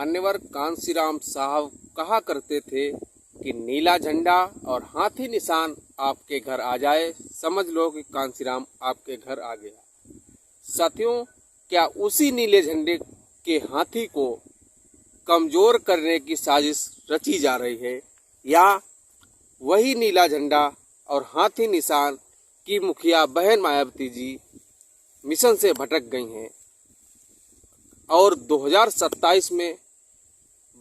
मान्यवर कांशीराम साहब कहा करते थे कि नीला झंडा और हाथी निशान आपके घर आ जाए, समझ लो कि कांशीराम आपके घर आ गया। साथियों, क्या उसी नीले झंडे के हाथी को कमजोर करने की साजिश रची जा रही है, या वही नीला झंडा और हाथी निशान की मुखिया बहन मायावती जी मिशन से भटक गई हैं और 2027 में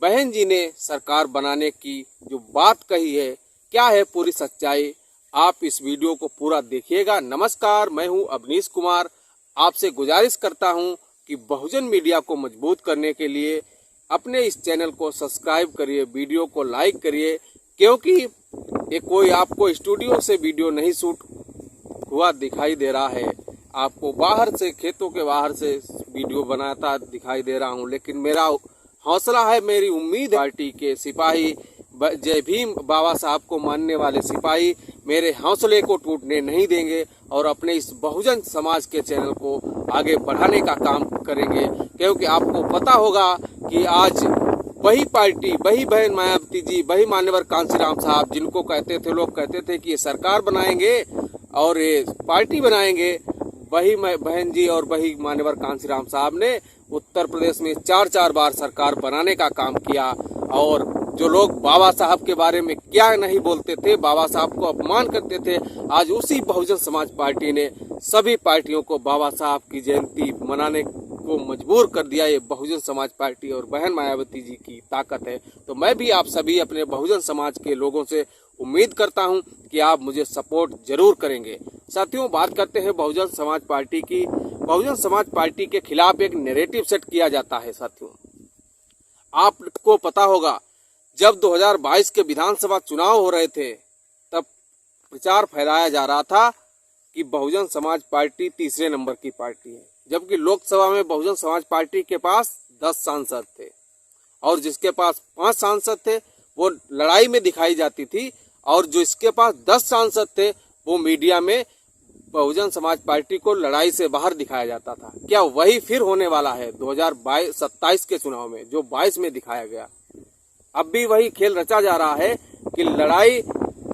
बहन जी ने सरकार बनाने की जो बात कही है, क्या है पूरी सच्चाई, आप इस वीडियो को पूरा देखिएगा। नमस्कार, मैं हूं अवनीश कुमार। आपसे गुजारिश करता हूं कि बहुजन मीडिया को मजबूत करने के लिए अपने इस चैनल को सब्सक्राइब करिए, वीडियो को लाइक करिए, क्योंकि ये कोई आपको स्टूडियो से वीडियो नहीं शूट हुआ दिखाई दे रहा है, आपको बाहर से, खेतों के बाहर से वीडियो बनाता दिखाई दे रहा हूं। लेकिन मेरा हौसला है, मेरी उम्मीद, पार्टी के सिपाही, जय भीम बाबा साहब को मानने वाले सिपाही मेरे हौसले को टूटने नहीं देंगे और अपने इस बहुजन समाज के चैनल को आगे बढ़ाने का काम करेंगे। क्योंकि आपको पता होगा कि आज वही पार्टी, वही बहन मायावती जी, वही मान्यवर कांशीराम साहब, जिनको कहते थे, लोग कहते थे कि ये सरकार बनाएंगे और ये पार्टी बनाएंगे, वही बहन जी और वही मान्यवर कांशीराम साहब ने उत्तर प्रदेश में 4 बार सरकार बनाने का काम किया। और जो लोग बाबा साहब के बारे में क्या नहीं बोलते थे, बाबा साहब को अपमान करते थे, आज उसी बहुजन समाज पार्टी ने सभी पार्टियों को बाबा साहब की जयंती मनाने को मजबूर कर दिया। ये बहुजन समाज पार्टी और बहन मायावती जी की ताकत है। तो मैं भी आप सभी अपने बहुजन समाज के लोगों से उम्मीद करता हूं कि आप मुझे सपोर्ट जरूर करेंगे। साथियों, बात करते हैं बहुजन समाज पार्टी की। बहुजन समाज पार्टी के खिलाफ एक नैरेटिव सेट किया जाता है। साथियों, आपको पता होगा, जब 2022 के विधानसभा चुनाव हो रहे थे, तब प्रचार फैलाया जा रहा था कि बहुजन समाज पार्टी तीसरे नंबर की पार्टी है, जबकि लोकसभा में बहुजन समाज पार्टी के पास 10 सांसद थे और जिसके पास 5 सांसद थे वो लड़ाई में दिखाई जाती थी, और जो इसके पास 10 सांसद थे वो मीडिया में बहुजन समाज पार्टी को लड़ाई से बाहर दिखाया जाता था। क्या वही फिर होने वाला है 2027 के चुनाव में, जो 22 में दिखाया गया? अब भी वही खेल रचा जा रहा है कि लड़ाई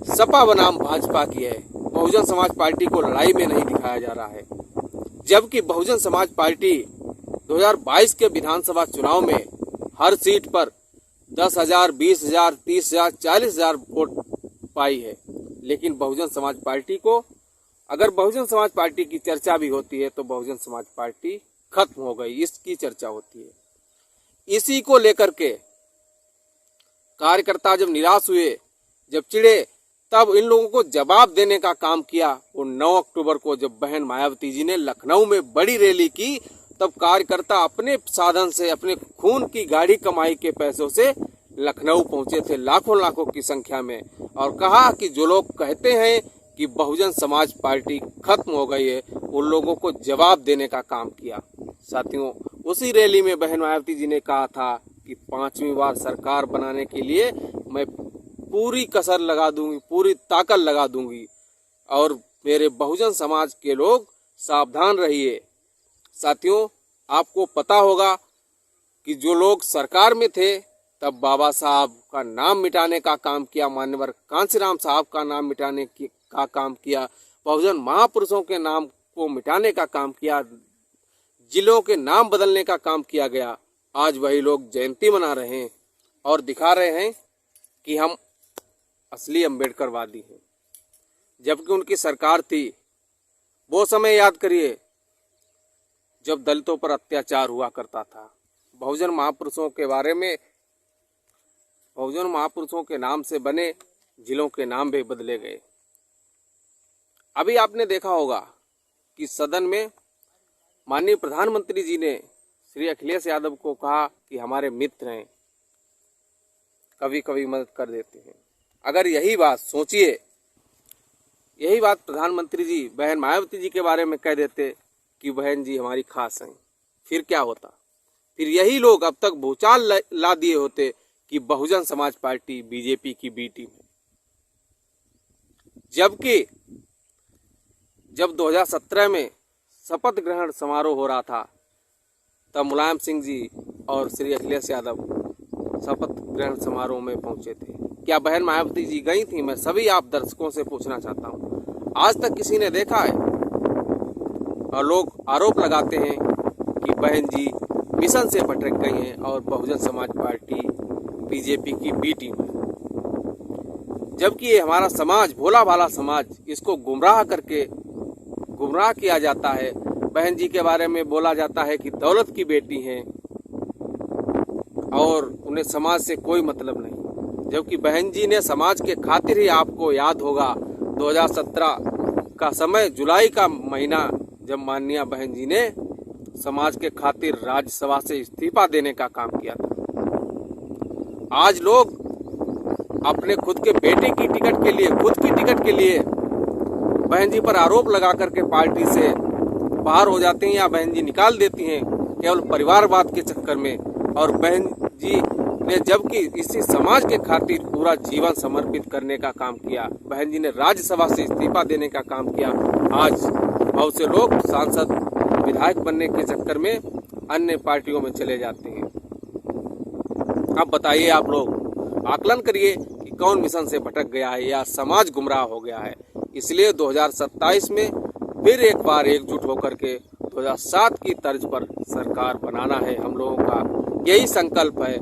सपा बनाम भाजपा की है, बहुजन समाज पार्टी को लड़ाई में नहीं दिखाया जा रहा है। जबकि बहुजन समाज पार्टी 2022 के विधानसभा चुनाव में हर सीट पर 10,000, 20,000, 30,000, 40,000 वोट पाई है। लेकिन बहुजन समाज पार्टी को, अगर बहुजन समाज पार्टी की चर्चा भी होती है तो बहुजन समाज पार्टी खत्म हो गई, इसकी चर्चा होती है। इसी को लेकर के कार्यकर्ता जब निराश हुए, जब चिढ़े, तब इन लोगों को जवाब देने का काम किया। वो 9 अक्टूबर को जब बहन मायावती जी ने लखनऊ में बड़ी रैली की, तब कार्यकर्ता अपने साधन से, अपने खून की गाढ़ी कमाई के पैसों से लखनऊ पहुंचे थे, लाखों की संख्या में, और कहा कि जो लोग कहते हैं कि बहुजन समाज पार्टी खत्म हो गई है, उन लोगों को जवाब देने का काम किया। साथियों, उसी रैली में बहन मायावती जी ने कहा था कि 5वीं बार सरकार बनाने के लिए मैं पूरी कसर लगा दूंगी, पूरी ताकत लगा दूंगी, और मेरे बहुजन समाज के लोग सावधान रहिए। साथियों, आपको पता होगा कि जो लोग सरकार में थे, तब बाबा साहब का नाम मिटाने का काम किया, मान्यवर कांशीराम साहब का नाम मिटाने का काम किया, बहुजन महापुरुषों के नाम को मिटाने का काम किया, जिलों के नाम बदलने का काम किया गया। आज वही लोग जयंती मना रहे हैं और दिखा रहे हैं कि हम असली अम्बेडकरवादी हैं, जबकि उनकी सरकार थी। वो समय याद करिए जब दलितों पर अत्याचार हुआ करता था। बहुजन महापुरुषों के बारे में, बहुजन महापुरुषों के नाम से बने जिलों के नाम भी बदले गए। अभी आपने देखा होगा कि सदन में माननीय प्रधानमंत्री जी ने श्री अखिलेश यादव को कहा कि हमारे मित्र हैं, कभी कभी मदद कर देते हैं। अगर यही बात सोचिए, यही बात प्रधानमंत्री जी बहन मायावती जी के बारे में कह देते कि बहन जी हमारी खास हैं, फिर क्या होता? फिर यही लोग अब तक भूचाल ला दिए होते कि बहुजन समाज पार्टी बीजेपी की बी टीम है। जबकि जब 2017 में शपथ ग्रहण समारोह हो रहा था, तब मुलायम सिंह जी और श्री अखिलेश यादव शपथ ग्रहण समारोह में पहुंचे थे। क्या बहन मायावती जी गई थी? मैं सभी आप दर्शकों से पूछना चाहता हूं, आज तक किसी ने देखा है? और लोग आरोप लगाते हैं कि बहन जी मिशन से भटक गई हैं और बहुजन समाज पार्टी बीजेपी की बी टीम है, जबकि ये हमारा समाज, भोला भाला समाज, इसको गुमराह करके गुमराह किया जाता है। बहन जी के बारे में बोला जाता है कि दौलत की बेटी हैं और उन्हें समाज से कोई मतलब नहीं, जबकि बहन जी ने समाज के खातिर ही, आपको याद होगा 2017 का समय, जुलाई का महीना, जब माननीय बहन जी ने समाज के खातिर राज्यसभा से इस्तीफा देने का काम किया था। आज लोग अपने खुद के बेटे की टिकट के लिए, खुद की टिकट के लिए बहन जी पर आरोप लगा करके पार्टी से बाहर हो जाते हैं या बहन जी निकाल देती हैं केवल परिवारवाद के चक्कर में। और बहन जी ने जबकि इसी समाज के खातिर पूरा जीवन समर्पित करने का काम किया, बहन जी ने राज्यसभा से इस्तीफा देने का काम किया। आज बहुत से लोग सांसद, विधायक बनने के चक्कर में अन्य पार्टियों में चले जाते हैं। अब बताइए, आप लोग आकलन करिए कि कौन मिशन से भटक गया है या समाज गुमराह हो गया है। इसलिए 2027 में फिर एक बार एकजुट होकर के 2007 की तर्ज पर सरकार बनाना है। हम लोगों का यही संकल्प है,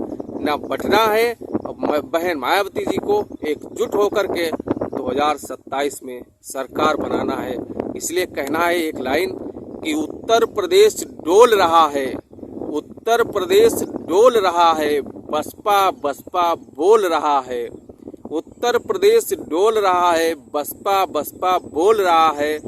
न बटना है। बहन मायावती जी को एकजुट होकर के 2027 में सरकार बनाना है। इसलिए कहना है एक लाइन कि उत्तर प्रदेश डोल रहा है, उत्तर प्रदेश डोल रहा है, बसपा बसपा बोल रहा है। उत्तर प्रदेश डोल रहा है, बसपा बसपा बोल रहा है।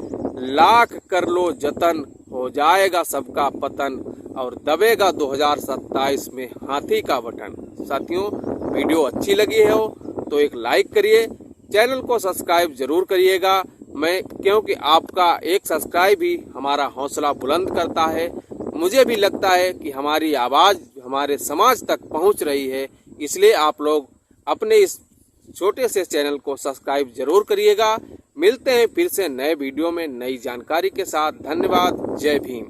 लाख कर लो जतन, हो जाएगा सबका पतन और दबेगा 2027 में हाथी का बटन। साथियों, वीडियो अच्छी लगी हो तो एक लाइक करिए, चैनल को सब्सक्राइब जरूर करिएगा। क्योंकि आपका एक सब्सक्राइब ही हमारा हौसला बुलंद करता है। मुझे भी लगता है कि हमारी आवाज़ हमारे समाज तक पहुंच रही है। इसलिए आप लोग अपने इस छोटे से चैनल को सब्सक्राइब जरूर करिएगा। मिलते हैं फिर से नए वीडियो में नई जानकारी के साथ। धन्यवाद। जय भीम।